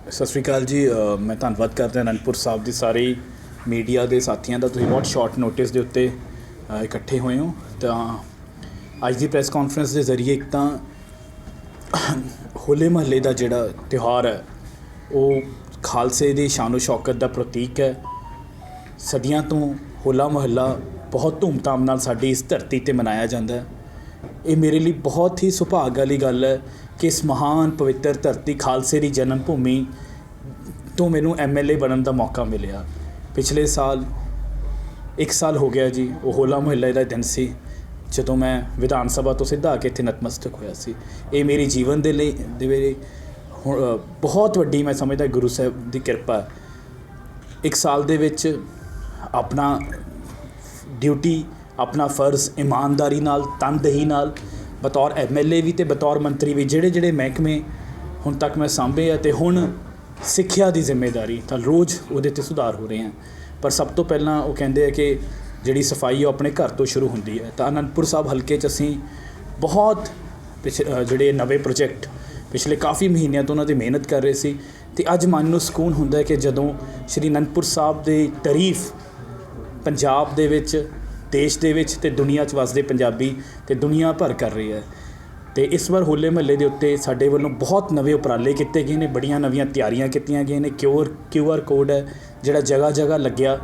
ਸਤਿ ਸ਼੍ਰੀ ਅਕਾਲ ਜੀ। ਮੈਂ ਧੰਨਵਾਦ ਕਰਦਾ ਅਨੰਦਪੁਰ ਸਾਹਿਬ ਦੀ ਸਾਰੇ ਮੀਡੀਆ ਦੇ ਸਾਥੀਆਂ ਦਾ। ਤੁਸੀਂ ਬਹੁਤ ਸ਼ਾਰਟ ਨੋਟਿਸ ਦੇ ਉੱਤੇ ਇਕੱਠੇ ਹੋਏ ਹੋ। ਤਾਂ ਅੱਜ ਦੀ ਪ੍ਰੈਸ ਕਾਨਫਰੰਸ ਦੇ ਜ਼ਰੀਏ ਇੱਕ ਤਾਂ ਹੋਲੇ ਮਹੱਲੇ ਦਾ ਜਿਹੜਾ ਤਿਉਹਾਰ ਹੈ ਉਹ ਖਾਲਸੇ ਦੀ ਸ਼ਾਨੋ ਸ਼ੌਕਤ ਦਾ ਪ੍ਰਤੀਕ ਹੈ। ਸਦੀਆਂ ਤੋਂ ਹੋਲਾ ਮਹੱਲਾ ਬਹੁਤ ਧੂਮਧਾਮ ਨਾਲ ਸਾਡੀ ਇਸ ਧਰਤੀ 'ਤੇ ਮਨਾਇਆ ਜਾਂਦਾ ਹੈ। ਇਹ ਮੇਰੇ ਲਈ ਬਹੁਤ ਹੀ ਸੁਭਾਗ ਵਾਲੀ ਗੱਲ ਹੈ ਕਿ ਇਸ ਮਹਾਨ ਪਵਿੱਤਰ ਧਰਤੀ ਖਾਲਸੇ ਦੀ ਜਨਮ ਭੂਮੀ ਤੋਂ ਮੈਨੂੰ MLA ਬਣਨ ਦਾ ਮੌਕਾ ਮਿਲਿਆ। ਪਿਛਲੇ ਸਾਲ 1 ਸਾਲ ਹੋ ਗਿਆ ਜੀ, ਉਹ ਹੋਲਾ ਮਹੱਲੇ ਦਾ ਦਿਨ ਸੀ ਜਦੋਂ ਮੈਂ ਵਿਧਾਨ ਸਭਾ ਤੋਂ ਸਿੱਧਾ ਆ ਕੇ ਇੱਥੇ ਨਤਮਸਤਕ ਹੋਇਆ ਸੀ। ਇਹ ਮੇਰੇ ਜੀਵਨ ਦੇ ਲਈ ਬਹੁਤ ਵੱਡੀ ਮੈਂ ਸਮਝਦਾ ਗੁਰੂ ਸਾਹਿਬ ਦੀ ਕਿਰਪਾ। 1 ਸਾਲ ਦੇ ਵਿੱਚ ਆਪਣਾ ਡਿਊਟੀ, ਆਪਣਾ ਫਰਜ਼ ਇਮਾਨਦਾਰੀ ਨਾਲ, ਤਨਦੇਹੀ ਨਾਲ ਬਤੌਰ MLA ਵੀ ਅਤੇ ਬਤੌਰ ਮੰਤਰੀ ਵੀ ਜਿਹੜੇ ਮਹਿਕਮੇ ਹੁਣ ਤੱਕ ਮੈਂ ਸਾਂਭੇ ਅਤੇ ਹੁਣ ਸਿੱਖਿਆ ਦੀ ਜ਼ਿੰਮੇਵਾਰੀ ਤਾਂ ਰੋਜ਼ ਉਹਦੇ 'ਤੇ ਸੁਧਾਰ ਹੋ ਰਹੇ ਹਨ। ਪਰ ਸਭ ਤੋਂ ਪਹਿਲਾਂ ਉਹ ਕਹਿੰਦੇ ਆ ਕਿ ਜਿਹੜੀ ਸਫਾਈ ਉਹ ਆਪਣੇ ਘਰ ਤੋਂ ਸ਼ੁਰੂ ਹੁੰਦੀ ਹੈ। ਤਾਂ ਅਨੰਦਪੁਰ ਸਾਹਿਬ ਹਲਕੇ 'ਚ ਅਸੀਂ ਬਹੁਤ ਜਿਹੜੇ ਨਵੇਂ ਪ੍ਰੋਜੈਕਟ ਪਿਛਲੇ ਕਾਫੀ ਮਹੀਨਿਆਂ ਤੋਂ ਉਹਨਾਂ 'ਤੇ ਮਿਹਨਤ ਕਰ ਰਹੇ ਸੀ ਅਤੇ ਅੱਜ ਮਨ ਨੂੰ ਸਕੂਨ ਹੁੰਦਾ ਕਿ ਜਦੋਂ ਸ਼੍ਰੀ ਅਨੰਦਪੁਰ ਸਾਹਿਬ ਦੀ ਤਾਰੀਫ ਪੰਜਾਬ ਦੇ ਵਿੱਚ, ਦੇਸ਼ ਦੇ ਵਿੱਚ ਅਤੇ ਦੁਨੀਆ ਚ ਵੱਸਦੇ ਪੰਜਾਬੀ ਅਤੇ ਦੁਨੀਆ ਭਰ ਕਰ ਰਹੀ ਹੈ। ਅਤੇ ਇਸ ਵਾਰ ਹੋਲੇ ਮਹੱਲੇ ਦੇ ਉੱਤੇ ਸਾਡੇ ਵੱਲੋਂ ਬਹੁਤ ਨਵੇਂ ਉਪਰਾਲੇ ਕੀਤੇ ਗਏ ਨੇ, ਬੜੀਆਂ ਨਵੀਆਂ ਤਿਆਰੀਆਂ ਕੀਤੀਆਂ ਗਈਆਂ ਨੇ। QR ਕੋਡ ਹੈ ਜਿਹੜਾ ਜਗ੍ਹਾ ਜਗ੍ਹਾ ਲੱਗਿਆ,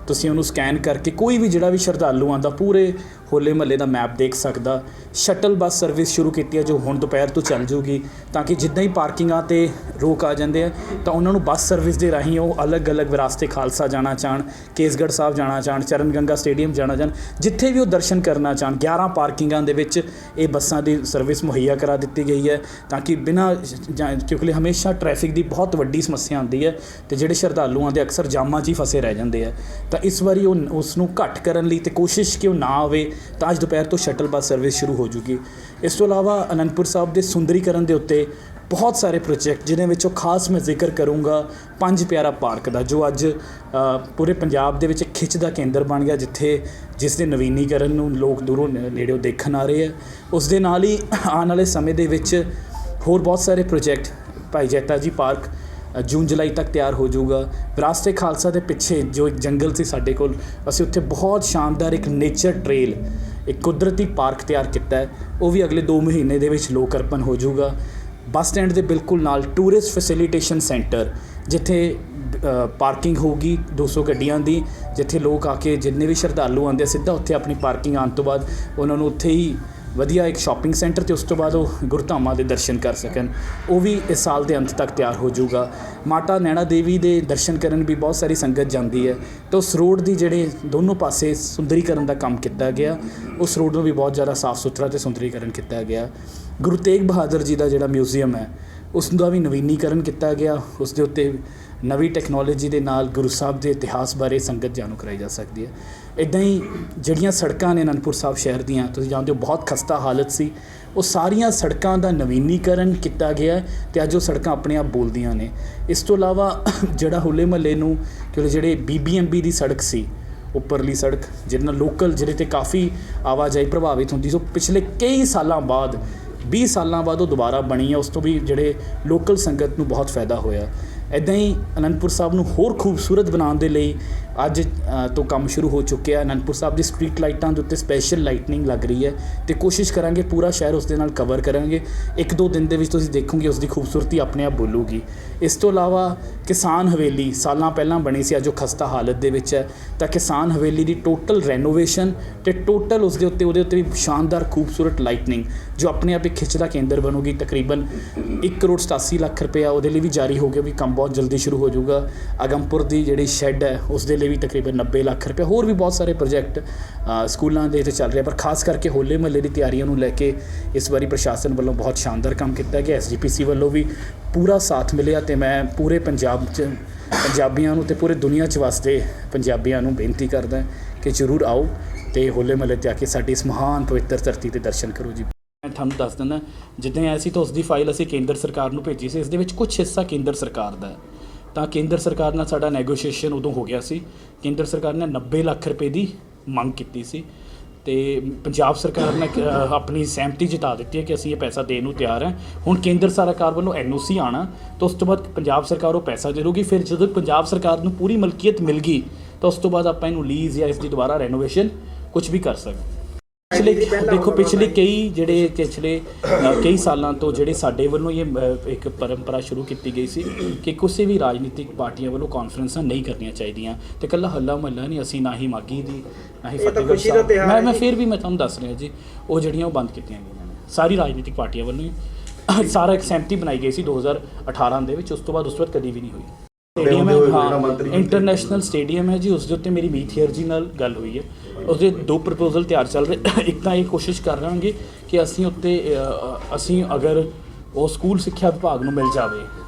ਤੁਸੀਂ ਉਹਨੂੰ ਸਕੈਨ ਕਰਕੇ ਕੋਈ ਵੀ ਜਿਹੜਾ ਵੀ ਸ਼ਰਧਾਲੂ ਆਉਂਦਾ ਪੂਰੇ ਹੋਲੇ ਮਹੱਲੇ ਦਾ ਮੈਪ ਦੇਖ ਸਕਦਾ। ਸ਼ਟਲ ਬੱਸ ਸਰਵਿਸ ਸ਼ੁਰੂ ਕੀਤੀ ਹੈ ਜੋ ਹੁਣ ਦੁਪਹਿਰ ਤੋਂ ਚੱਲ ਜੂਗੀ, ਤਾਂ ਕਿ ਜਿੱਦਾਂ ਹੀ ਪਾਰਕਿੰਗਾਂ 'ਤੇ ਰੋਕ ਆ ਜਾਂਦੇ ਆ ਤਾਂ ਉਹਨਾਂ ਨੂੰ ਬੱਸ ਸਰਵਿਸ ਦੇ ਰਾਹੀਂ ਉਹ ਅਲੱਗ-ਅਲੱਗ ਵਿਰਾਸਤੇ ਖਾਲਸਾ ਜਾਣਾ ਚਾਹਣ, ਕੇਸਗੜ੍ਹ ਸਾਹਿਬ ਜਾਣਾ ਚਾਹਣ, ਚਰਨ ਗੰਗਾ ਸਟੇਡੀਅਮ ਜਾਣਾ ਚਾਹਣ, ਜਿੱਥੇ ਵੀ ਉਹ ਦਰਸ਼ਨ ਕਰਨਾ ਚਾਹਣ, 11 ਪਾਰਕਿੰਗਾਂ ਦੇ ਵਿੱਚ ਇਹ ਬੱਸਾਂ ਦੀ ਸਰਵਿਸ ਮੁਹੱਈਆ ਕਰਾ ਦਿੱਤੀ ਗਈ ਹੈ ਤਾਂ ਕਿ ਕਿਉਂਕਿ ਹਮੇਸ਼ਾ ਟ੍ਰੈਫਿਕ ਦੀ ਬਹੁਤ ਵੱਡੀ ਸਮੱਸਿਆ ਆਉਂਦੀ ਹੈ ਅਤੇ ਜਿਹੜੇ ਸ਼ਰਧਾਲੂ ਆਉਂਦੇ ਅਕਸਰ ਜਾਮਾਂ 'ਚ ਹੀ ਫਸੇ ਰਹਿ ਜਾਂਦੇ ਆ। ਤਾਂ ਇਸ ਵਾਰੀ ਉਸ ਨੂੰ ਘੱਟ ਕਰਨ ਲਈ ਅਤੇ ਕੋਸ਼ਿਸ਼ ਕਿ ਉਹ ਨਾ ਆਵੇ ਤਾਂ ਅੱਜ ਦੁਪਹਿਰ ਤੋਂ ਸ਼ਟਲ ਬੱਸ ਸਰਵਿਸ ਸ਼ੁਰੂ ਹੋ ਜੂਗੀ। ਇਸ ਤੋਂ ਇਲਾਵਾ ਅਨੰਦਪੁਰ ਸਾਹਿਬ ਦੇ ਸੁੰਦਰੀਕਰਨ ਦੇ ਉੱਤੇ ਬਹੁਤ ਸਾਰੇ ਪ੍ਰੋਜੈਕਟ, ਜਿਹਦੇ ਵਿੱਚੋਂ ਖਾਸ ਮੈਂ ਜ਼ਿਕਰ ਕਰੂੰਗਾ ਪੰਜ ਪਿਆਰਾ ਪਾਰਕ ਦਾ, ਜੋ ਅੱਜ ਪੂਰੇ ਪੰਜਾਬ ਦੇ ਵਿੱਚ ਖਿੱਚ ਦਾ ਕੇਂਦਰ ਬਣ ਗਿਆ, ਜਿਸ ਦੇ ਨਵੀਨੀਕਰਨ ਨੂੰ ਲੋਕ ਦੂਰੋਂ ਨੇੜਿਓਂ ਦੇਖਣ ਆ ਰਹੇ ਆ। ਉਸ ਦੇ ਨਾਲ ਹੀ ਆਉਣ ਵਾਲੇ ਸਮੇਂ ਦੇ ਵਿੱਚ ਹੋਰ ਬਹੁਤ ਸਾਰੇ ਪ੍ਰੋਜੈਕਟ, ਭਾਈ ਜੈਤਾ ਜੀ ਪਾਰਕ ਜੂਨ ਜੁਲਾਈ ਤੱਕ ਤਿਆਰ ਹੋ ਜਾਊਗਾ। ਵਿਰਾਸਤ-ਏ ਖਾਲਸਾ ਦੇ ਪਿੱਛੇ ਜੋ ਇੱਕ ਜੰਗਲ ਸੀ ਸਾਡੇ ਕੋਲ, ਅਸੀਂ ਉੱਥੇ ਬਹੁਤ ਸ਼ਾਨਦਾਰ ਇੱਕ ਨੇਚਰ ਟ੍ਰੇਲ, ਇੱਕ ਕੁਦਰਤੀ ਪਾਰਕ ਤਿਆਰ ਕੀਤਾ ਹੈ। ਉਹ ਵੀ ਅਗਲੇ 2 ਮਹੀਨੇ ਦੇ ਵਿੱਚ ਲੋਕ ਅਰਪਣ ਹੋ ਜਾਊਗਾ। ਬੱਸ ਸਟੈਂਡ ਦੇ ਬਿਲਕੁਲ ਨਾਲ ਟੂਰਿਸਟ ਫੈਸਿਲੀਟੇਸ਼ਨ ਸੈਂਟਰ, ਜਿੱਥੇ ਪਾਰਕਿੰਗ ਹੋਊਗੀ 200 ਗੱਡੀਆਂ ਦੀ, ਜਿੱਥੇ ਲੋਕ ਆ ਕੇ ਜਿੰਨੇ ਵੀ ਸ਼ਰਧਾਲੂ ਆਉਂਦੇ ਸਿੱਧਾ ਉੱਥੇ ਆਪਣੀ ਪਾਰਕਿੰਗ ਆਉਣ ਤੋਂ ਬਾਅਦ ਉਹਨਾਂ ਨੂੰ ਉੱਥੇ ਹੀ ਵਧੀਆ ਇੱਕ ਸ਼ਾਪਿੰਗ ਸੈਂਟਰ ਅਤੇ ਉਸ ਤੋਂ ਬਾਅਦ ਉਹ ਗੁਰਧਾਮਾਂ ਦੇ ਦਰਸ਼ਨ ਕਰ ਸਕਣ। ਉਹ ਵੀ ਇਸ ਸਾਲ ਦੇ ਅੰਤ ਤੱਕ ਤਿਆਰ ਹੋ ਜਾਊਗਾ। ਮਾਤਾ ਨੈਣਾ ਦੇਵੀ ਦੇ ਦਰਸ਼ਨ ਕਰਨ ਵੀ ਬਹੁਤ ਸਾਰੀ ਸੰਗਤ ਜਾਂਦੀ ਹੈ, ਤਾਂ ਉਸ ਰੋਡ ਦੀ ਜਿਹੜੇ ਦੋਨੋਂ ਪਾਸੇ ਸੁੰਦਰੀਕਰਨ ਦਾ ਕੰਮ ਕੀਤਾ ਗਿਆ, ਉਸ ਰੋਡ ਨੂੰ ਵੀ ਬਹੁਤ ਜ਼ਿਆਦਾ ਸਾਫ਼ ਸੁਥਰਾ ਅਤੇ ਸੁੰਦਰੀਕਰਨ ਕੀਤਾ ਗਿਆ। ਗੁਰੂ ਤੇਗ ਬਹਾਦਰ ਜੀ ਦਾ ਜਿਹੜਾ ਮਿਊਜ਼ੀਅਮ ਹੈ ਉਸ ਦਾ ਵੀ ਨਵੀਨੀਕਰਨ ਕੀਤਾ ਗਿਆ। ਉਸ ਦੇ ਉੱਤੇ ਨਵੀਂ ਟੈਕਨੋਲੋਜੀ ਦੇ ਨਾਲ ਗੁਰੂ ਸਾਹਿਬ ਦੇ ਇਤਿਹਾਸ ਬਾਰੇ ਸੰਗਤ ਜਾਣੂ ਕਰਾਈ ਜਾ ਸਕਦੀ ਹੈ। ਇੱਦਾਂ ਹੀ ਜਿਹੜੀਆਂ ਸੜਕਾਂ ਨੇ ਅਨੰਦਪੁਰ ਸਾਹਿਬ ਸ਼ਹਿਰ ਦੀਆਂ, ਤੁਸੀਂ ਜਾਣਦੇ ਹੋ ਬਹੁਤ ਖਸਤਾ ਹਾਲਤ ਸੀ, ਉਹ ਸਾਰੀਆਂ ਸੜਕਾਂ ਦਾ ਨਵੀਨੀਕਰਨ ਕੀਤਾ ਗਿਆ ਅਤੇ ਅੱਜ ਉਹ ਸੜਕਾਂ ਆਪਣੇ ਆਪ ਬੋਲਦੀਆਂ ਨੇ। ਇਸ ਤੋਂ ਇਲਾਵਾ ਜਿਹੜਾ ਹੋਲੇ ਮਹੱਲੇ ਨੂੰ ਜਿਹੜੇ BBMB ਦੀ ਸੜਕ ਸੀ, ਉੱਪਰਲੀ ਸੜਕ, ਜਿਹਦੇ ਨਾਲ ਲੋਕਲ ਜਿਹਦੇ 'ਤੇ ਕਾਫੀ ਆਵਾਜਾਈ ਪ੍ਰਭਾਵਿਤ ਹੁੰਦੀ ਸੀ, ਉਹ ਪਿਛਲੇ ਕਈ ਸਾਲਾਂ ਬਾਅਦ 20 ਸਾਲਾਂ ਬਾਅਦ ਉਹ ਦੁਬਾਰਾ ਬਣੀ ਹੈ। ਉਸ ਤੋਂ ਵੀ ਜਿਹੜੇ ਲੋਕਲ ਸੰਗਤ ਨੂੰ ਬਹੁਤ ਫਾਇਦਾ ਹੋਇਆ। ਇੱਦਾਂ ਹੀ ਅਨੰਦਪੁਰ ਸਾਹਿਬ ਨੂੰ ਹੋਰ ਖੂਬਸੂਰਤ ਬਣਾਉਣ ਦੇ ਲਈ ਅੱਜ ਤੋਂ ਕੰਮ ਸ਼ੁਰੂ ਹੋ ਚੁੱਕਿਆ। ਅਨੰਦਪੁਰ ਸਾਹਿਬ ਦੀ ਸਟਰੀਟ ਲਾਈਟਾਂ ਦੇ ਉੱਤੇ ਸਪੈਸ਼ਲ ਲਾਈਟਨਿੰਗ ਲੱਗ ਰਹੀ ਹੈ ਅਤੇ ਕੋਸ਼ਿਸ਼ ਕਰਾਂਗੇ ਪੂਰਾ ਸ਼ਹਿਰ ਉਸ ਦੇ ਨਾਲ ਕਵਰ ਕਰਾਂਗੇ। 1-2 ਦਿਨ ਦੇ ਵਿੱਚ ਤੁਸੀਂ ਦੇਖੋਗੇ ਉਸ ਦੀ ਖੂਬਸੂਰਤੀ ਆਪਣੇ ਆਪ ਬੋਲੂਗੀ। ਇਸ ਤੋਂ ਇਲਾਵਾ ਕਿਸਾਨ ਹਵੇਲੀ ਸਾਲਾਂ ਪਹਿਲਾਂ ਬਣੀ ਸੀ, ਅੱਜ ਉਹ ਖਸਤਾ ਹਾਲਤ ਦੇ ਵਿੱਚ ਹੈ, ਤਾਂ ਕਿਸਾਨ ਹਵੇਲੀ ਦੀ ਟੋਟਲ ਰੈਨੋਵੇਸ਼ਨ ਅਤੇ ਟੋਟਲ ਉਹਦੇ ਉੱਤੇ ਵੀ ਸ਼ਾਨਦਾਰ ਖੂਬਸੂਰਤ ਲਾਈਟਨਿੰਗ ਜੋ ਆਪਣੇ ਆਪ ਇੱਕ ਖਿੱਚ ਦਾ ਕੇਂਦਰ ਬਣੂਗੀ। ਤਕਰੀਬਨ 1,87 ਲੱਖ ਰੁਪਇਆ ਉਹਦੇ ਲਈ ਵੀ ਜਾਰੀ ਹੋ ਗਿਆ, ਵੀ ਕੰਮ ਬਹੁਤ ਜਲਦੀ ਸ਼ੁਰੂ ਹੋ ਜਾਊਗਾ। ਆਗਮਪੁਰ ਦੀ ਜਿਹੜੀ ਸ਼ੈੱਡ ਹੈ ਉਸ ਦੇ ਲਈ ਵੀ ਤਕਰੀਬਨ 90 ਲੱਖ ਰੁਪਏ। ਹੋਰ ਵੀ ਬਹੁਤ ਸਾਰੇ ਪ੍ਰੋਜੈਕਟ ਸਕੂਲਾਂ ਦੇ 'ਤੇ ਚੱਲ ਰਹੇ, ਪਰ ਖਾਸ ਕਰਕੇ ਹੋਲੇ ਮਹੱਲੇ ਦੀ ਤਿਆਰੀਆਂ ਨੂੰ ਲੈ ਕੇ ਇਸ ਵਾਰੀ ਪ੍ਰਸ਼ਾਸਨ ਵੱਲੋਂ ਬਹੁਤ ਸ਼ਾਨਦਾਰ ਕੰਮ ਕੀਤਾ ਗਿਆ। SGPC ਵੱਲੋਂ ਵੀ ਪੂਰਾ ਸਾਥ ਮਿਲਿਆ ਅਤੇ ਮੈਂ ਪੂਰੇ ਪੰਜਾਬ 'ਚ ਪੰਜਾਬੀਆਂ ਨੂੰ ਅਤੇ ਪੂਰੇ ਦੁਨੀਆ 'ਚ ਵਸਦੇ ਪੰਜਾਬੀਆਂ ਨੂੰ ਬੇਨਤੀ ਕਰਦਾ ਕਿ ਜ਼ਰੂਰ ਆਓ ਅਤੇ ਹੋਲੇ ਮਹੱਲੇ 'ਤੇ ਆ ਕੇ ਸਾਡੀ ਇਸ ਮਹਾਨ ਪਵਿੱਤਰ ਧਰਤੀ 'ਤੇ ਦਰਸ਼ਨ ਕਰੋ ਜੀ। ਮੈਂ ਤੁਹਾਨੂੰ ਦੱਸ ਦਿੰਦਾ, ਜਿੱਦਾਂ ਆਇਆ ਸੀ ਤਾਂ ਉਸ ਦੀ ਫਾਈਲ ਅਸੀਂ ਕੇਂਦਰ ਸਰਕਾਰ ਨੂੰ ਭੇਜੀ ਸੀ। ਇਸ ਦੇ ਵਿੱਚ ਕੁਛ ਹਿੱਸਾ ਕੇਂਦਰ ਸਰਕਾਰ ਦਾ ਹੈ, ਤਾਂ ਕੇਂਦਰ ਸਰਕਾਰ ਨਾਲ ਸਾਡਾ ਨੈਗੋਸ਼ੀਏਸ਼ਨ ਉਦੋਂ ਹੋ ਗਿਆ ਸੀ। ਕੇਂਦਰ ਸਰਕਾਰ ਨੇ 90 ਲੱਖ ਰੁਪਏ ਦੀ ਮੰਗ ਕੀਤੀ ਸੀ ਤੇ ਪੰਜਾਬ ਸਰਕਾਰ ਨੇ ਆਪਣੀ ਸਹਿਮਤੀ ਜਤਾ ਦਿੱਤੀ ਹੈ ਕਿ ਅਸੀਂ ਇਹ ਪੈਸਾ ਦੇਣ ਨੂੰ ਤਿਆਰ ਹਾਂ। ਹੁਣ ਕੇਂਦਰ ਸਰਕਾਰ ਵੱਲੋਂ NOC ਆਉਣਾ ਤਾਂ ਉਸ ਤੋਂ ਬਾਅਦ ਪੰਜਾਬ ਸਰਕਾਰ ਉਹ ਪੈਸਾ ਦੇ ਦਊਗੀ। ਫਿਰ ਜਦੋਂ ਪੰਜਾਬ ਸਰਕਾਰ ਨੂੰ ਪੂਰੀ ਮਲਕੀਅਤ ਮਿਲ ਗਈ ਤਾਂ ਉਸ ਤੋਂ ਬਾਅਦ ਆਪਾਂ ਇਹਨੂੰ ਲੀਜ਼ ਜਾਂ ਇਸ ਦੀ ਦੁਬਾਰਾ ਰੈਨੋਵੇਸ਼ਨ ਕੁਝ ਵੀ ਕਰ ਸਕਦੇ। ਦੇਖੋ ਪਿਛਲੇ ਕਈ ਸਾਲਾਂ ਤੋਂ ਜਿਹੜੇ ਸਾਡੇ ਵੱਲੋਂ ਇਹ ਇੱਕ ਪਰੰਪਰਾ ਸ਼ੁਰੂ ਕੀਤੀ ਗਈ ਸੀ ਕਿ ਕਿਸੇ ਵੀ ਰਾਜਨੀਤਿਕ ਪਾਰਟੀਆਂ ਵੱਲੋਂ ਕਾਨਫਰੰਸਾਂ ਨਹੀਂ ਕਰਨੀਆਂ ਚਾਹੀਦੀਆਂ ਤੇ ਇਕੱਲਾ ਹੱਲਾ ਮਹੱਲਾ ਨਹੀਂ, ਅਸੀਂ ਨਾ ਹੀ ਮਾਗੀ ਦੀ ਨਾ ਹੀ ਫਤਿਹਗੜ੍ਹ ਸਾਹਿਬ ਮੈਂ ਫਿਰ ਵੀ ਮੈਂ ਤੁਹਾਨੂੰ ਦੱਸ ਰਿਹਾ ਜੀ, ਉਹ ਜਿਹੜੀਆਂ ਉਹ ਬੰਦ ਕੀਤੀਆਂ ਗਈਆਂ ਨੇ ਸਾਰੀ ਰਾਜਨੀਤਿਕ ਪਾਰਟੀਆਂ ਵੱਲੋਂ ਹੀ। ਸਾਰਾ ਇੱਕ ਸਹਿਮਤੀ ਬਣਾਈ ਗਈ ਸੀ 2018 ਦੇ ਵਿੱਚ, ਉਸ ਤੋਂ ਬਾਅਦ ਕਦੀ ਵੀ ਨਹੀਂ ਹੋਈ। ਸਟੇਡੀਅਮ ਹੈ, ਹਾਂ ਇੰਟਰਨੈਸ਼ਨਲ ਸਟੇਡੀਅਮ ਹੈ ਜੀ, ਉਸ ਦੇ ਉੱਤੇ ਮੇਰੀ ਮੀਤ ਹੇਅਰ ਜੀ ਨਾਲ ਗੱਲ ਹੋਈ ਹੈ। ਉਹਦੇ 2 ਪ੍ਰਪੋਜ਼ਲ ਤਿਆਰ ਚੱਲ ਰਹੇ। ਇੱਕ ਤਾਂ ਇਹ ਕੋਸ਼ਿਸ਼ ਕਰ ਰਹਾਂਗੇ ਕਿ ਅਸੀਂ ਉੱਤੇ ਅਸੀਂ ਅਗਰ ਉਹ ਸਕੂਲ ਸਿੱਖਿਆ ਵਿਭਾਗ ਨੂੰ ਮਿਲ ਜਾਵੇ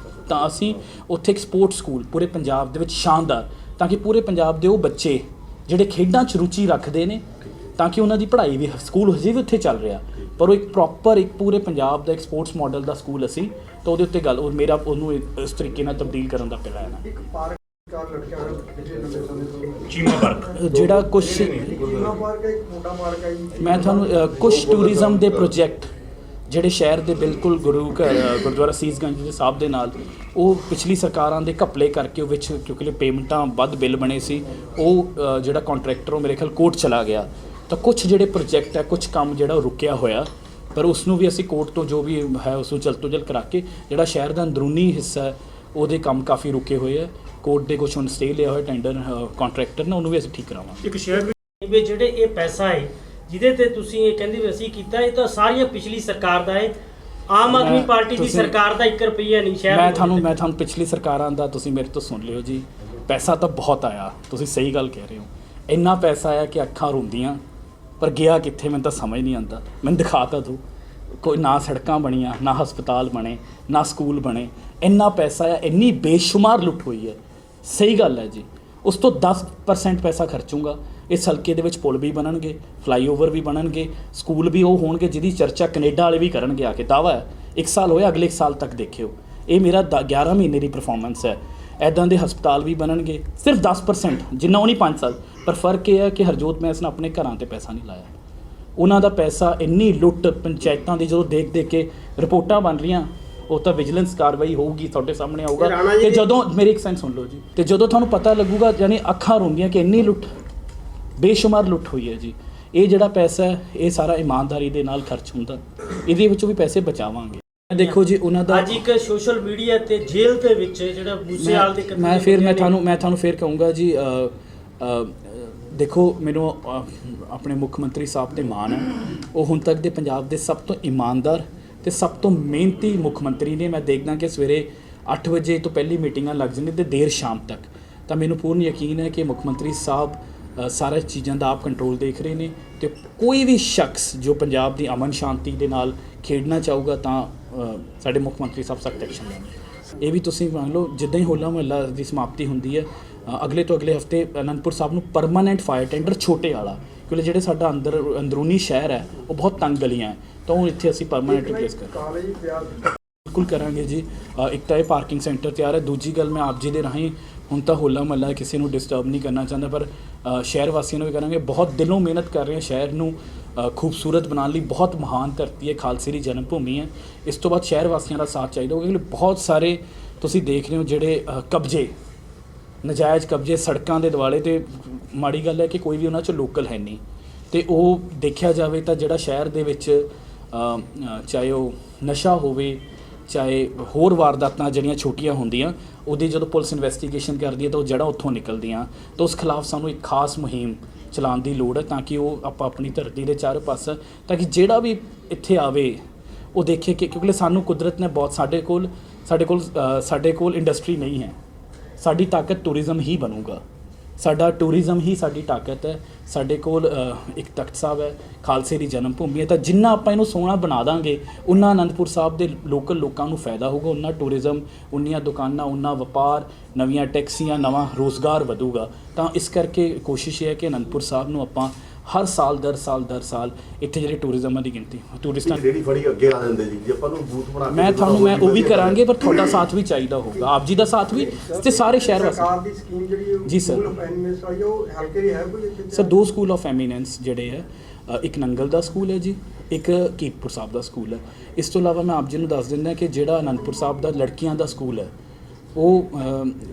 ਤਾਂ ਅਸੀਂ ਉੱਥੇ ਇੱਕ ਸਪੋਰਟਸ ਸਕੂਲ ਪੂਰੇ ਪੰਜਾਬ ਦੇ ਵਿੱਚ ਸ਼ਾਨਦਾਰ, ਤਾਂ ਕਿ ਪੂਰੇ ਪੰਜਾਬ ਦੇ ਉਹ ਬੱਚੇ ਜਿਹੜੇ ਖੇਡਾਂ 'ਚ ਰੁਚੀ ਰੱਖਦੇ ਨੇ ਤਾਂ ਕਿ ਉਹਨਾਂ ਦੀ ਪੜ੍ਹਾਈ ਵੀ ਸਕੂਲ ਹਜੇ ਵੀ ਉੱਥੇ ਚੱਲ ਰਿਹਾ, ਪਰ ਉਹ ਇੱਕ ਪ੍ਰੋਪਰ ਇੱਕ ਪੂਰੇ ਪੰਜਾਬ ਦਾ ਇੱਕ ਸਪੋਰਟਸ ਮਾਡਲ ਦਾ ਸਕੂਲ ਅਸੀਂ ਤਾਂ ਉਹਦੇ ਉੱਤੇ ਗੱਲ ਉਹ ਮੇਰਾ ਉਹਨੂੰ ਇਸ ਤਰੀਕੇ ਨਾਲ ਤਬਦੀਲ ਕਰਨ ਦਾ ਪਲਾਨ ਹੈ। ਜਿਹੜਾ ਕੁਛ ਮੈਂ ਤੁਹਾਨੂੰ ਕੁਛ ਟੂਰਿਜ਼ਮ ਦੇ ਪ੍ਰੋਜੈਕਟ ਜਿਹੜੇ ਸ਼ਹਿਰ ਦੇ ਬਿਲਕੁਲ ਗੁਰਦੁਆਰਾ ਸੀਸਗੰਜ ਦੇ ਸਾਹਿਬ ਦੇ ਨਾਲ ਉਹ ਪਿਛਲੀ ਸਰਕਾਰਾਂ ਦੇ ਘਪਲੇ ਕਰਕੇ ਉਹ ਵਿੱਚ ਕਿਉਂਕਿ ਪੇਮੈਂਟਾਂ ਵੱਧ ਬਿੱਲ ਬਣੇ ਸੀ, ਉਹ ਜਿਹੜਾ ਕੰਟਰੈਕਟਰ ਉਹ ਮੇਰੇ ਖਿਆਲ ਕੋਰਟ ਚਲਾ ਗਿਆ ਤਾਂ ਕੁਛ ਜਿਹੜੇ ਪ੍ਰੋਜੈਕਟ ਹੈ ਕੁਛ ਕੰਮ ਜਿਹੜਾ ਉਹ ਰੁਕਿਆ ਹੋਇਆ, ਪਰ ਉਸ ਨੂੰ ਵੀ ਅਸੀਂ ਕੋਰਟ ਤੋਂ ਜੋ ਵੀ ਹੈ ਉਸ ਨੂੰ ਜਲਦ ਤੋਂ ਜਲਦ ਕਰਾ ਕੇ ਜਿਹੜਾ ਸ਼ਹਿਰ ਦਾ ਅੰਦਰੂਨੀ ਹਿੱਸਾ ਹੈ ਉਹਦੇ ਕੰਮ ਕਾਫੀ ਰੁਕੇ ਹੋਏ ਹੈ। ਕੋਰਟ ਦੇ ਕੁਛ ਹੁਣ ਸਟੇ ਲਿਆ ਹੋਇਆ ਟੈਂਡਰ ਕੰਟਰੈਕਟਰ ਨੇ, ਉਹਨੂੰ ਵੀ ਅਸੀਂ ਠੀਕ ਕਰਾਵਾਂਗੇ। ਇੱਕ ਸ਼ਹਿਰ ਵਿੱਚ ਜਿਹੜੇ ਇਹ ਪੈਸਾ ਹੈ ਜਿਹਦੇ ਤੇ ਤੁਸੀਂ ਇਹ ਕਹਿੰਦੇ ਵੀ ਅਸੀਂ ਕੀਤਾ, ਇਹ ਤਾਂ ਸਾਰੀਆਂ ਪਿਛਲੀ ਸਰਕਾਰ ਦਾ ਹੈ, ਆਮ ਆਦਮੀ ਪਾਰਟੀ ਦੀ ਸਰਕਾਰ ਦਾ 1 ਰੁਪਈਆ ਨਹੀਂ ਸ਼ਹਿਰ। ਮੈਂ ਤੁਹਾਨੂੰ ਪਿਛਲੀ ਸਰਕਾਰਾਂ ਦਾ ਤੁਸੀਂ ਮੇਰੇ ਤੋਂ ਸੁਣ ਲਿਓ ਜੀ, ਪੈਸਾ ਤਾਂ ਬਹੁਤ ਆਇਆ, ਤੁਸੀਂ ਸਹੀ ਗੱਲ ਕਹਿ ਰਹੇ ਹੋ, ਇੰਨਾ ਪੈਸਾ ਆਇਆ ਕਿ ਅੱਖਾਂ ਰੋਂਦੀਆਂ, ਪਰ ਗਿਆ ਕਿੱਥੇ ਮੈਨੂੰ ਤਾਂ ਸਮਝ ਨਹੀਂ ਆਉਂਦਾ। ਮੈਨੂੰ ਦਿਖਾ ਤਾਂ ਦਿਓ, ਕੋਈ ਨਾ ਸੜਕਾਂ ਬਣੀਆਂ, ਨਾ ਹਸਪਤਾਲ ਬਣੇ, ਨਾ ਸਕੂਲ ਬਣੇ, ਇੰਨਾ ਪੈਸਾ ਆ, ਇੰਨੀ ਬੇਸ਼ੁਮਾਰ ਲੁੱਟ ਹੋਈ ਹੈ। ਸਹੀ ਗੱਲ ਹੈ ਜੀ, ਉਸ ਤੋਂ 10% ਪੈਸਾ ਖਰਚੂੰਗਾ, ਇਸ ਹਲਕੇ ਦੇ ਵਿੱਚ ਪੁਲ ਵੀ ਬਣਨਗੇ, ਫਲਾਈਓਵਰ ਵੀ ਬਣਨਗੇ, ਸਕੂਲ ਵੀ ਉਹ ਹੋਣਗੇ ਜਿਹਦੀ ਚਰਚਾ ਕੈਨੇਡਾ ਵਾਲੇ ਵੀ ਕਰਨਗੇ ਆ ਕੇ। ਦਾਵਾ ਹੈ 1 ਸਾਲ ਹੋਇਆ, ਅਗਲੇ 1 ਸਾਲ ਤੱਕ ਦੇਖਿਓ, ਇਹ ਮੇਰਾ 11 ਮਹੀਨੇ ਦੀ ਪਰਫਾਰਮੈਂਸ ਹੈ। ਇੱਦਾਂ ਦੇ ਹਸਪਤਾਲ ਵੀ ਬਣਨਗੇ, ਸਿਰਫ 10%, ਜਿੰਨਾ ਉਹ ਨਹੀਂ 5 ਸਾਲ। ਪਰ ਫਰਕ ਇਹ ਹੈ ਕਿ ਹਰਜੋਤ ਮੈਂਸ ਨੇ ਆਪਣੇ ਘਰਾਂ 'ਤੇ ਪੈਸਾ ਨਹੀਂ ਲਾਇਆ, ਉਹਨਾਂ ਦਾ ਪੈਸਾ ਇੰਨੀ ਲੁੱਟ ਪੰਚਾਇਤਾਂ ਦੀ ਜਦੋਂ ਦੇਖ ਕੇ ਰਿਪੋਰਟਾਂ ਬਣ ਰਹੀਆਂ, ਉਹ ਤਾਂ ਵਿਜੀਲੈਂਸ ਕਾਰਵਾਈ ਹੋਊਗੀ, ਤੁਹਾਡੇ ਸਾਹਮਣੇ ਆਊਗਾ। ਤੇ ਜਦੋਂ ਮੇਰੀ ਇੱਕ ਸੈਂਸ ਸੁਣ ਲਓ ਜੀ, ਤੇ ਜਦੋਂ ਤੁਹਾਨੂੰ ਪਤਾ ਲੱਗੂਗਾ, ਯਾਨੀ ਅੱਖਾਂ ਰੋਂਦੀਆਂ ਕਿ ਇੰਨੀ ਲੁੱਟ, ਬੇਸ਼ੁਮਾਰ ਲੁੱਟ ਹੋਈ ਹੈ ਜੀ। ਇਹ ਜਿਹੜਾ ਪੈਸਾ ਹੈ ਇਹ ਸਾਰਾ ਇਮਾਨਦਾਰੀ ਦੇ ਨਾਲ ਖਰਚ ਹੁੰਦਾ, ਇਹਦੇ ਵਿੱਚੋਂ ਵੀ ਪੈਸੇ ਬਚਾਵਾਂਗੇ। ਦੇਖੋ ਜੀ ਉਹਨਾਂ ਦਾ ਅੱਜ ਇੱਕ ਸੋਸ਼ਲ ਮੀਡੀਆ ਤੇ ਜੇਲ੍ਹ ਦੇ ਵਿੱਚ ਜਿਹੜਾ ਮੂਸੇਵਾਲ ਦੇ ਮੈਂ ਤੁਹਾਨੂੰ ਫਿਰ ਕਹੂੰਗਾ ਜੀ, ਦੇਖੋ ਮੈਨੂੰ ਆਪਣੇ ਮੁੱਖ ਮੰਤਰੀ ਸਾਹਿਬ ਤੇ ਮਾਣ ਹੈ, ਉਹ ਹੁਣ ਤੱਕ ਦੇ ਪੰਜਾਬ ਦੇ ਸਭ ਤੋਂ ਇਮਾਨਦਾਰ ਤੇ ਸਭ ਤੋਂ ਮਿਹਨਤੀ ਮੁੱਖ ਮੰਤਰੀ ਨੇ। ਮੈਂ ਦੇਖਦਾ ਕਿ ਸਵੇਰੇ 8 ਵਜੇ ਤੋਂ ਪਹਿਲੀ ਮੀਟਿੰਗਾਂ ਲੱਗ ਜਾਂਦੀਆਂ ਤੇ ਦੇਰ ਸ਼ਾਮ ਤੱਕ, ਤਾਂ ਮੈਨੂੰ ਪੂਰਨ ਯਕੀਨ ਹੈ ਕਿ ਮੁੱਖ ਮੰਤਰੀ ਸਾਹਿਬ ਸਾਰਾ ਚੀਜ਼ਾਂ ਦਾ ਆਪ ਕੰਟਰੋਲ ਦੇਖ ਰਹੇ ਨੇ ਤੇ ਕੋਈ ਵੀ ਸ਼ਖਸ ਜੋ ਪੰਜਾਬ ਦੀ ਅਮਨ ਸ਼ਾਂਤੀ ਦੇ ਨਾਲ ਖੇਡਣਾ ਚਾਹੂਗਾ ਤਾਂ ਸਾਡੇ ਮੁੱਖ ਮੰਤਰੀ ਸਾਹਿਬ ਸਖਤ ਐਕਸ਼ਨ ਲੈਣਗੇ। ਇਹ ਵੀ ਤੁਸੀਂ ਮੰਨ ਲਓ, ਜਿੱਦਾਂ ਹੀ ਹੋਲਾ ਮਹੱਲਾ ਦੀ ਸਮਾਪਤੀ ਹੁੰਦੀ ਹੈ, ਅਗਲੇ ਤੋਂ ਅਗਲੇ ਹਫਤੇ ਅਨੰਦਪੁਰ ਸਾਹਿਬ ਨੂੰ ਪਰਮਾਨੈਂਟ ਫਾਇਰ ਟੈਂਡਰ ਛੋਟੇ ਵਾਲਾ, ਕਿਉਂਕਿ ਜਿਹੜੇ ਸਾਡਾ ਅੰਦਰੂਨੀ ਸ਼ਹਿਰ ਹੈ ਉਹ ਬਹੁਤ ਤੰਗ ਗਲੀਆਂ ਹੈ, ਤਾਂ ਉਹ ਇੱਥੇ ਅਸੀਂ ਪਰਮਾਨੈਂਟ ਰਿਪਲੇਸ ਕਰਾਂਗੇ। ਬਿਲਕੁਲ ਕਰਾਂਗੇ ਜੀ। ਇੱਕ ਤਾਂ ਇਹ ਪਾਰਕਿੰਗ ਸੈਂਟਰ ਤਿਆਰ ਹੈ, ਦੂਜੀ ਗੱਲ ਮੈਂ ਆਪ ਜੀ ਦੇ ਰਾਹੀਂ ਹੁਣ ਤਾਂ ਹੋਲਾ ਮਹੱਲਾ ਕਿਸੇ ਨੂੰ ਡਿਸਟਰਬ ਨਹੀਂ ਕਰਨਾ ਚਾਹੁੰਦਾ, ਪਰ ਸ਼ਹਿਰ ਵਾਸੀਆਂ ਨੂੰ ਵੀ ਕਰਾਂਗੇ। ਬਹੁਤ ਦਿਲੋਂ ਮਿਹਨਤ ਕਰ ਰਹੇ ਹਾਂ ਸ਼ਹਿਰ ਨੂੰ ਖੂਬਸੂਰਤ ਬਣਾਉਣ ਲਈ। ਬਹੁਤ ਮਹਾਨ ਧਰਤੀ ਹੈ, ਖਾਲਸੇ ਦੀ ਜਨਮ ਭੂਮੀ ਹੈ। ਇਸ ਤੋਂ ਬਾਅਦ ਸ਼ਹਿਰ ਵਾਸੀਆਂ ਦਾ ਸਾਥ ਚਾਹੀਦਾ ਹੋਊਗਾ, ਕਿਉਂਕਿ ਬਹੁਤ ਸਾਰੇ ਤੁਸੀਂ ਦੇਖ ਰਹੇ ਹੋ ਜਿਹੜੇ ਕਬਜ਼ੇ, ਨਜਾਇਜ਼ ਕਬਜ਼ੇ ਸੜਕਾਂ ਦੇ ਦੁਆਲੇ, ਤੇ ਮਾੜੀ ਗੱਲ ਹੈ ਕਿ ਕੋਈ ਵੀ ਉਹਨਾਂ 'ਚ ਲੋਕਲ ਹੈ ਨਹੀਂ, ਤੇ ਉਹ ਦੇਖਿਆ ਜਾਵੇ ਤਾਂ ਜਿਹੜਾ ਸ਼ਹਿਰ ਦੇ ਵਿੱਚ ਚਾਹੇ ਉਹ ਨਸ਼ਾ ਹੋਵੇ, ਚਾਹੇ ਹੋਰ ਵਾਰਦਾਤਾਂ ਜਿਹੜੀਆਂ ਛੋਟੀਆਂ ਹੁੰਦੀਆਂ, ਉਹਦੀ ਜਦੋਂ ਪੁਲਿਸ ਇਨਵੈਸਟੀਗੇਸ਼ਨ ਕਰਦੀ ਹੈ ਤਾਂ ਉਹ ਜੜ੍ਹਾਂ ਉੱਥੋਂ ਨਿਕਲਦੀਆਂ, ਤਾਂ ਉਸ ਖਿਲਾਫ ਸਾਨੂੰ ਇੱਕ ਖਾਸ ਮੁਹਿੰਮ ਚਲਾਉਣ ਦੀ ਲੋੜ ਹੈ, ਤਾਂ ਕਿ ਉਹ ਆਪਾਂ ਆਪਣੀ ਧਰਤੀ ਦੇ ਚਾਰੋਂ ਪਾਸੇ, ਤਾਂ ਕਿ ਜਿਹੜਾ ਵੀ ਇੱਥੇ ਆਵੇ ਉਹ ਦੇਖੇ ਕਿ, ਕਿਉਂਕਿ ਸਾਨੂੰ ਕੁਦਰਤ ਨੇ ਬਹੁਤ, ਸਾਡੇ ਕੋਲ ਇੰਡਸਟਰੀ ਨਹੀਂ ਹੈ, ਸਾਡੀ ਤਾਕਤ ਟੂਰਿਜ਼ਮ ਹੀ ਬਣੂਗਾ, ਸਾਡਾ ਟੂਰਿਜ਼ਮ ਹੀ ਸਾਡੀ ਤਾਕਤ ਹੈ। ਸਾਡੇ ਕੋਲ ਇੱਕ ਤਖਤ ਸਾਹਿਬ ਹੈ, ਖਾਲਸੇ ਦੀ ਜਨਮ ਭੂਮੀ ਹੈ, ਤਾਂ ਜਿੰਨਾ ਆਪਾਂ ਇਹਨੂੰ ਸੋਹਣਾ ਬਣਾ ਦਾਂਗੇ ਉਨਾ ਅਨੰਦਪੁਰ ਸਾਹਿਬ ਦੇ ਲੋਕਲ ਲੋਕਾਂ ਨੂੰ ਫਾਇਦਾ ਹੋਊਗਾ, ਉਨਾ ਟੂਰਿਜ਼ਮ, ਉਨੀਆਂ ਦੁਕਾਨਾਂ, ਉਨਾ ਵਪਾਰ, ਨਵੀਆਂ ਟੈਕਸੀਆਂ, ਨਵਾਂ ਰੋਜ਼ਗਾਰ ਵਧੂਗਾ। ਤਾਂ ਇਸ ਕਰਕੇ ਕੋਸ਼ਿਸ਼ ਇਹ ਹੈ ਕਿ ਅਨੰਦਪੁਰ ਸਾਹਿਬ ਨੂੰ ਆਪਾਂ ਹਰ ਸਾਲ ਦਰ ਸਾਲ ਇੱਥੇ ਜਿਹੜੇ ਟੂਰਿਜ਼ਮਾਂ ਦੀ ਗਿਣਤੀ, ਟੂਰਿਸਟਾਂ ਜਿਹੜੀ ਫੜੀ ਅੱਗੇ ਆ ਜਾਂਦੇ ਜੀ, ਜੇ ਆਪਾਂ ਨੂੰ ਬੂਥ ਬਣਾ ਕੇ ਮੈਂ ਉਹ ਵੀ ਕਰਾਂਗੇ, ਪਰ ਤੁਹਾਡਾ ਸਾਥ ਵੀ ਚਾਹੀਦਾ ਹੋਊਗਾ, ਆਪ ਜੀ ਦਾ ਸਾਥ ਵੀ, ਤੇ ਸਾਰੇ ਸ਼ਹਿਰ ਵਾਸੀ। ਸਰਕਾਰ ਦੀ ਸਕੀਮ ਜਿਹੜੀ ਜੀ ਸਰ, ਉਹ ਹਲਕੇ ਦੀ ਹੈ ਕੋਈ ਇੱਥੇ? ਸਰ 2 ਸਕੂਲ ਆਫ ਐਮੀਨੈਂਸ ਜਿਹੜੇ ਹੈ ਇੱਕ ਨੰਗਲ ਦਾ ਸਕੂਲ ਹੈ ਜੀ, ਇੱਕ ਕੀਰਤਪੁਰ ਸਾਹਿਬ ਦਾ ਸਕੂਲ ਹੈ। ਇਸ ਤੋਂ ਇਲਾਵਾ ਮੈਂ ਆਪ ਜੀ ਨੂੰ ਦੱਸ ਦਿੰਦਾ ਕਿ ਜਿਹੜਾ ਅਨੰਦਪੁਰ ਸਾਹਿਬ ਦਾ ਲੜਕੀਆਂ ਦਾ ਸਕੂਲ ਹੈ ਉਹ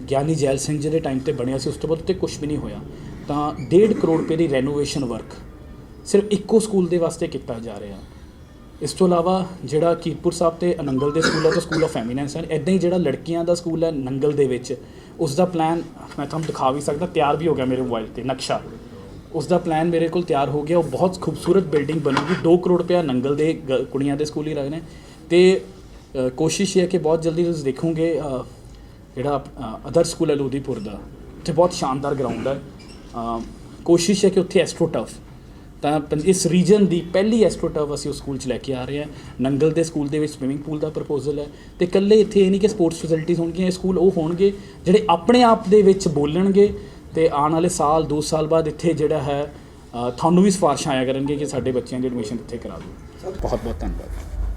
ਗਿਆਨੀ ਜੈਲ ਸਿੰਘ ਜੀ ਦੇ ਟਾਈਮ ਤੇ ਬਣਿਆ ਸੀ, ਉਸ ਤੋਂ ਬਾਅਦ ਉੱਤੇ ਕੁਝ ਵੀ ਨਹੀਂ ਹੋਇਆ। ਤਾਂ 1.5 ਕਰੋੜ ਰੁਪਏ ਦੀ ਰੈਨੋਵੇਸ਼ਨ ਵਰਕ ਸਿਰਫ ਇੱਕੋ ਸਕੂਲ ਦੇ ਵਾਸਤੇ ਕੀਤਾ ਜਾ ਰਿਹਾ। ਇਸ ਤੋਂ ਇਲਾਵਾ ਜਿਹੜਾ ਕੀਰਤਪੁਰ ਸਾਹਿਬ ਤੇ ਨੰਗਲ ਦੇ ਸਕੂਲ ਹੈ ਤਾਂ ਸਕੂਲ ਆਫ ਫੈਮੀਨੈਂਸ ਹੈ। ਇੱਦਾਂ ਹੀ ਜਿਹੜਾ ਲੜਕੀਆਂ ਦਾ ਸਕੂਲ ਹੈ ਨੰਗਲ ਦੇ ਵਿੱਚ, ਉਸ ਦਾ ਪਲਾਨ ਮੈਂ ਤੁਹਾਨੂੰ ਦਿਖਾ ਵੀ ਸਕਦਾ, ਤਿਆਰ ਵੀ ਹੋ ਗਿਆ ਮੇਰੇ ਮੋਬਾਈਲ 'ਤੇ ਨਕਸ਼ਾ। ਉਸ ਦਾ ਪਲਾਨ ਮੇਰੇ ਕੋਲ ਤਿਆਰ ਹੋ ਗਿਆ। ਉਹ ਬਹੁਤ ਖੂਬਸੂਰਤ ਬਿਲਡਿੰਗ ਬਣੂਗੀ। 2 ਕਰੋੜ ਰੁਪਇਆ ਨੰਗਲ ਦੇ ਕੁੜੀਆਂ ਦੇ ਸਕੂਲ ਹੀ ਰਹੇ ਨੇ। ਅਤੇ ਕੋਸ਼ਿਸ਼ ਇਹ ਹੈ ਕਿ ਬਹੁਤ ਜਲਦੀ ਤੁਸੀਂ ਦੇਖੋਗੇ ਜਿਹੜਾ ਅਦਰ ਸਕੂਲ ਹੈ ਲੋਧੀਪੁਰ ਦਾ, ਉੱਥੇ ਬਹੁਤ ਸ਼ਾਨਦਾਰ ਗਰਾਊਂਡ ਹੈ। ਕੋਸ਼ਿਸ਼ ਹੈ ਕਿ ਉੱਥੇ ਐਸਟ੍ਰੋਟਰਫ, ਤਾਂ ਇਸ ਰੀਜਨ ਦੀ ਪਹਿਲੀ ਐਸਟ੍ਰੋਟਰਫ ਅਸੀਂ ਉਸ ਸਕੂਲ 'ਚ ਲੈ ਕੇ ਆ ਰਹੇ ਹਾਂ। ਨੰਗਲ ਦੇ ਸਕੂਲ ਦੇ ਵਿੱਚ ਸਵਿਮਿੰਗ ਪੂਲ ਦਾ ਪ੍ਰਪੋਜ਼ਲ ਹੈ। ਅਤੇ ਇਕੱਲੇ ਇੱਥੇ ਇਹ ਨਹੀਂ ਕਿ ਸਪੋਰਟਸ ਫੈਸਿਲਿਟੀਜ਼ ਹੋਣਗੀਆਂ, ਇਹ ਸਕੂਲ ਉਹ ਹੋਣਗੇ ਜਿਹੜੇ ਆਪਣੇ ਆਪ ਦੇ ਵਿੱਚ ਬੋਲਣਗੇ ਅਤੇ ਆਉਣ ਵਾਲੇ ਸਾਲ 2 ਸਾਲ ਬਾਅਦ ਇੱਥੇ ਜਿਹੜਾ ਹੈ ਤੁਹਾਨੂੰ ਵੀ ਸਿਫਾਰਿਸ਼ਾਂ ਆਇਆ ਕਰਨਗੇ ਕਿ ਸਾਡੇ ਬੱਚਿਆਂ ਦੀ ਐਡਮਿਸ਼ਨ ਇੱਥੇ ਕਰਾ ਦਿਓ। ਬਹੁਤ ਬਹੁਤ ਧੰਨਵਾਦ।